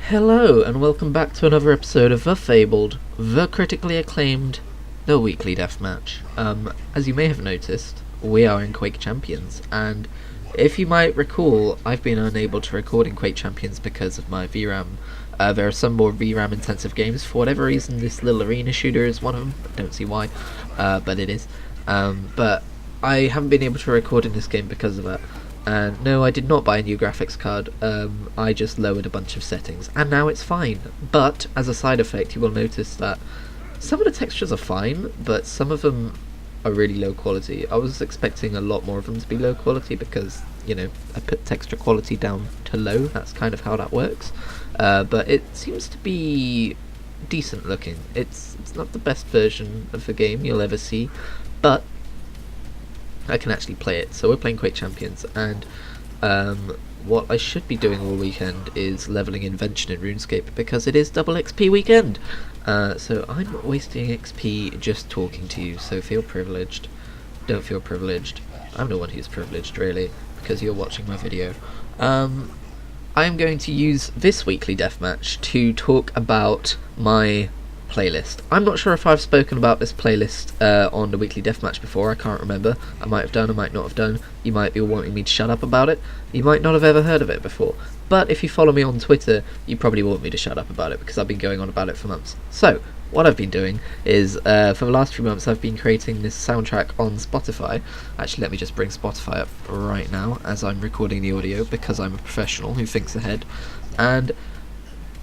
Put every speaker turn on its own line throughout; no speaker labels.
Hello, and welcome back to another episode of The Fabled, the critically acclaimed, the weekly deathmatch. As you may have noticed, we are in Quake Champions, and if you might recall, I've been unable to record in Quake Champions because of my VRAM. There are some more VRAM intensive games. For whatever reason, this little arena shooter is one of them. I don't see why, but it is. But I haven't been able to record in this game because of that. And no, I did not buy a new graphics card. I just lowered a bunch of settings, and now it's fine. But as a side effect, you will notice that some of the textures are fine, but some of them are really low quality. I was expecting a lot more of them to be low quality because, I put texture quality down to low. That's kind of how that works. But it seems to be decent looking. It's not the best version of the game you'll ever see, but I can actually play it. So we're playing Quake Champions, and what I should be doing all weekend is leveling Invention in RuneScape because it is double XP weekend. So I'm not wasting XP just talking to you, so feel privileged. Don't feel privileged. I'm the one who's privileged, really, because you're watching my video. I am going to use this weekly deathmatch to talk about my playlist. I'm not sure if I've spoken about this playlist on the weekly deathmatch before. I can't remember. I might have done, I might not have done. You might be wanting me to shut up about it. You might not have ever heard of it before. But if you follow me on Twitter, you probably want me to shut up about it because I've been going on about it for months. So, what I've been doing is, for the last few months, I've been creating this soundtrack on Spotify. Actually, let me just bring Spotify up right now as I'm recording the audio because I'm a professional who thinks ahead. And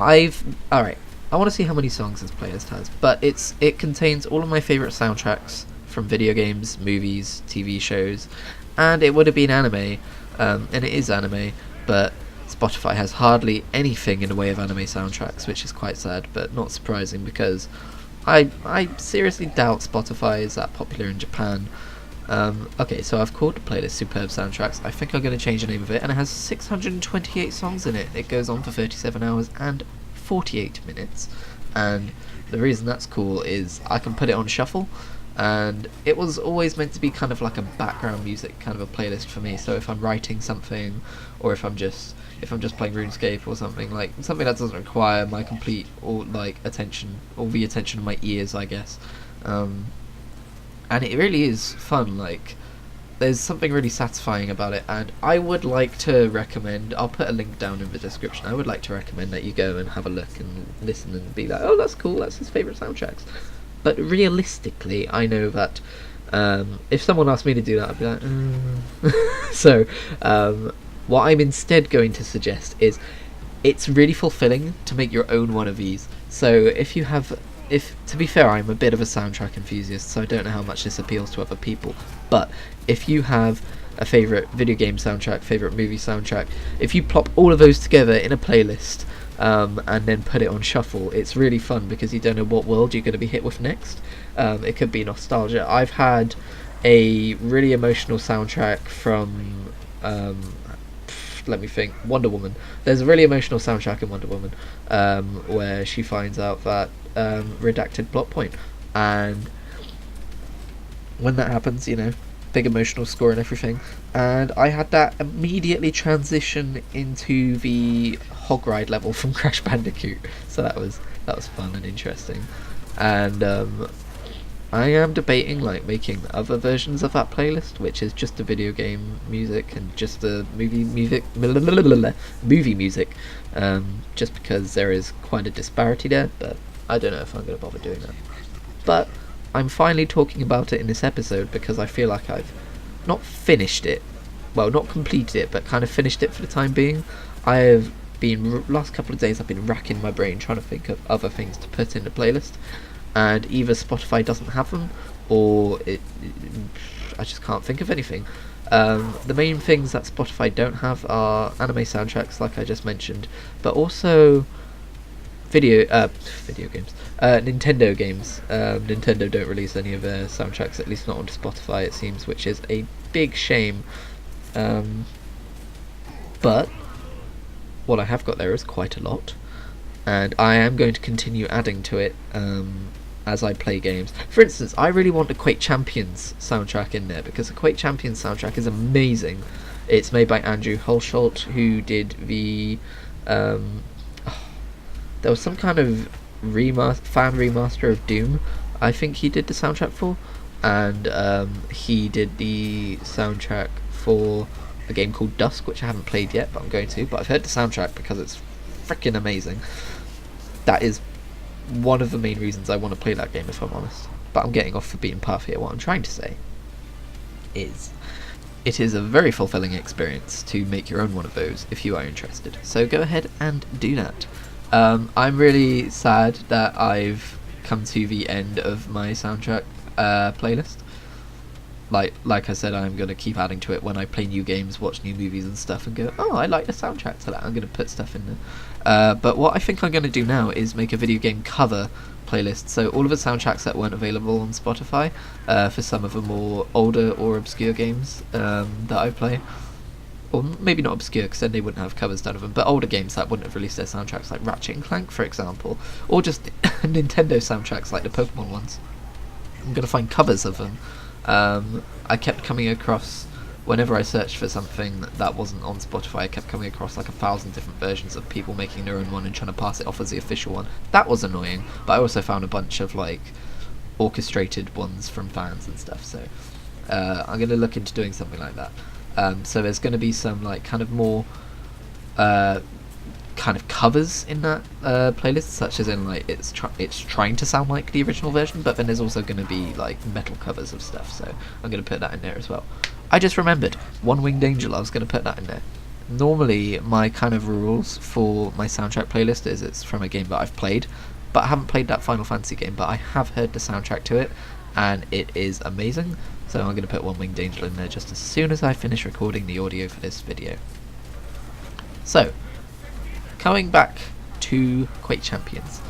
alright, I want to see how many songs this playlist has, but it contains all of my favourite soundtracks from video games, movies, TV shows, and it would have been anime, and it is anime, but Spotify has hardly anything in the way of anime soundtracks, which is quite sad, but not surprising because I seriously doubt Spotify is that popular in Japan. Okay, so I've called the playlist Superb Soundtracks. I think I'm going to change the name of it, and it has 628 songs in it. It goes on for 37 hours and 48 minutes, and the reason that's cool is I can put it on shuffle, and it was always meant to be kind of like a background music kind of a playlist for me. So if I'm writing something, or if I'm just playing RuneScape or something that doesn't require my complete attention or the attention of my ears, I guess, and it really is fun. There's something really satisfying about it, and I would like to recommend, I'll put a link down in the description, I would like to recommend that you go and have a look and listen and be like, oh, that's cool, that's his favourite soundtracks. But realistically, I know that if someone asked me to do that, I'd be like, So, what I'm instead going to suggest is, it's really fulfilling to make your own one of these. So to be fair, I'm a bit of a soundtrack enthusiast, so I don't know how much this appeals to other people, but if you have a favourite video game soundtrack, favourite movie soundtrack, if you plop all of those together in a playlist, and then put it on shuffle, it's really fun because you don't know what world you're going to be hit with next. It could be nostalgia. I've had a really emotional soundtrack from let me think, Wonder Woman. There's a really emotional soundtrack in Wonder Woman where she finds out that redacted plot point, and when that happens, big emotional score and everything, and I had that immediately transition into the hog ride level from Crash Bandicoot, so that was fun and interesting. And I am debating making other versions of that playlist, which is just the video game music and just the movie music, just because there is quite a disparity there, but I don't know if I'm going to bother doing that. But I'm finally talking about it in this episode because I feel like I've not finished it, well, not completed it, but kind of finished it for the time being. I have been, last couple of days, I've been racking my brain trying to think of other things to put in the playlist, and either Spotify doesn't have them, or I just can't think of anything. The main things that Spotify don't have are anime soundtracks, like I just mentioned, but also video games, Nintendo games. Nintendo don't release any of their soundtracks, at least not on Spotify, it seems, which is a big shame. But what I have got there is quite a lot, and I am going to continue adding to it as I play games. For instance, I really want the Quake Champions soundtrack in there because the Quake Champions soundtrack is amazing. It's made by Andrew Hulshult, who did the There was some kind of fan remaster of Doom, I think he did the soundtrack for, and he did the soundtrack for a game called Dusk, which I haven't played yet, but I'm going to. But I've heard the soundtrack because it's freaking amazing. That is one of the main reasons I want to play that game, if I'm honest. But I'm getting off the beaten path here. What I'm trying to say is, it is a very fulfilling experience to make your own one of those if you are interested. So go ahead and do that. I'm really sad that I've come to the end of my soundtrack playlist. Like I said, I'm going to keep adding to it when I play new games, watch new movies and stuff, and go, oh, I like the soundtrack to that. I'm going to put stuff in there. But what I think I'm going to do now is make a video game cover playlist. So all of the soundtracks that weren't available on Spotify for some of the more older or obscure games that I play. Or maybe not obscure, because then they wouldn't have covers done of them, but older games that wouldn't have released their soundtracks, like Ratchet and Clank, for example. Or just Nintendo soundtracks, like the Pokemon ones. I'm going to find covers of them. I kept coming across, whenever I searched for something that wasn't on Spotify, I kept coming across like 1,000 different versions of people making their own one and trying to pass it off as the official one. That was annoying, but I also found a bunch of like orchestrated ones from fans and stuff, so I'm going to look into doing something like that. So there's going to be some like kind of more kind of covers in that playlist, such as in like it's trying to sound like the original version, but then there's also going to be like metal covers of stuff, so I'm going to put that in there as well. I just remembered One Winged Angel, I was going to put that in there. Normally my kind of rules for my soundtrack playlist is it's from a game that I've played, but I haven't played that Final Fantasy game, but I have heard the soundtrack to it and it is amazing, so I'm going to put One Winged Angel in there just as soon as I finish recording the audio for this video. So, coming back to Quake Champions.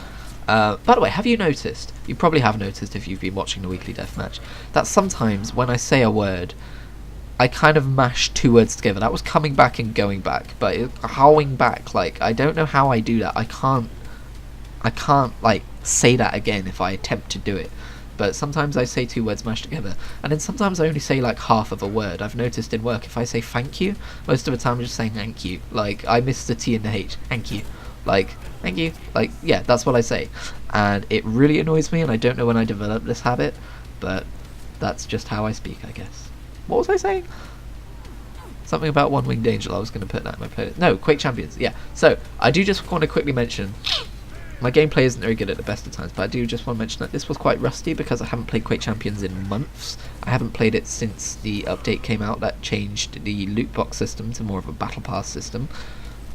By the way, have you noticed, you probably have noticed if you've been watching the weekly deathmatch, that sometimes when I say a word, I kind of mash two words together. That was coming back and going back, but howling back, like, I don't know how I do that. I can't like, say that again if I attempt to do it. But sometimes I say two words mashed together, and then sometimes I only say like half of a word. I've noticed in work, if I say thank you, most of the time I'm just saying thank you. Like, I miss the T and the H. Thank you. Like, thank you. Like, yeah, that's what I say. And it really annoys me, and I don't know when I developed this habit, but that's just how I speak, I guess. What was I saying? Something about One Winged Angel. I was going to put that in my playlist. No, Quake Champions. Yeah. So, I do just want to quickly mention, my gameplay isn't very good at the best of times, but I do just want to mention that this was quite rusty because I haven't played Quake Champions in months. I haven't played it since the update came out that changed the loot box system to more of a battle pass system.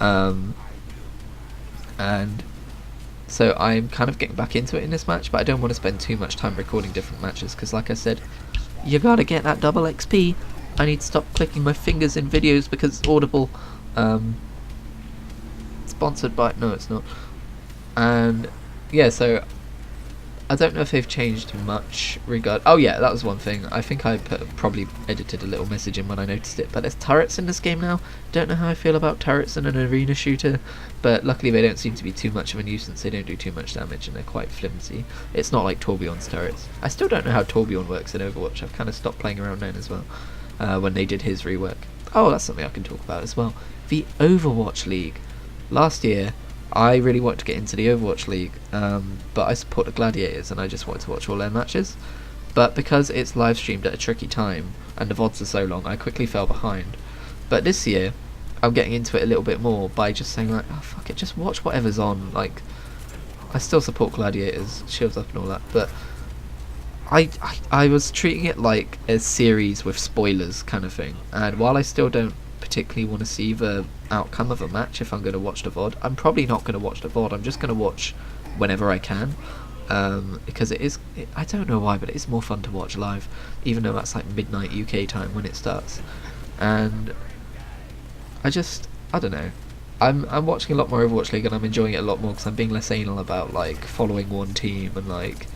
And so I'm kind of getting back into it in this match, but I don't want to spend too much time recording different matches because, like I said, you gotta get that double XP. I need to stop clicking my fingers in videos because it's audible. Sponsored by... no, it's not. And yeah, so I don't know if they've changed much regard... oh yeah, that was one thing. I think I probably edited a little message in when I noticed it, but there's turrets in this game now. Don't know how I feel about turrets in an arena shooter, but luckily they don't seem to be too much of a nuisance. They don't do too much damage and they're quite flimsy. It's not like Torbjorn's turrets. I still don't know how Torbjorn works in Overwatch. I've kind of stopped playing around then as well, when they did his rework. Oh, that's something I can talk about as well. The Overwatch League. Last year, I really wanted to get into the Overwatch League, but I support the Gladiators and I just wanted to watch all their matches. But because it's live streamed at a tricky time and the VODs are so long, I quickly fell behind. But this year, I'm getting into it a little bit more by just saying like, oh fuck it, just watch whatever's on. Like, I still support Gladiators, Shields Up and all that, but I was treating it like a series with spoilers kind of thing. And while I still don't particularly want to see the outcome of a match if I'm going to watch the VOD, I'm probably not going to watch the VOD. I'm just going to watch whenever I can, because I don't know why, but it is more fun to watch live, even though that's like midnight UK time when it starts. And I don't know, I'm watching a lot more Overwatch League and I'm enjoying it a lot more because I'm being less anal about like following one team and like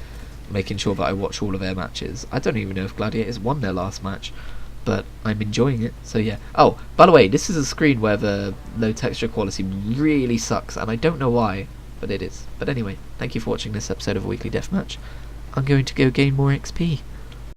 making sure that I watch all of their matches. I don't even know if Gladiators won their last match, but I'm enjoying it, so yeah. Oh, by the way, this is a screen where the low texture quality really sucks, and I don't know why, but it is. But anyway, thank you for watching this episode of Weekly Deathmatch. I'm going to go gain more XP.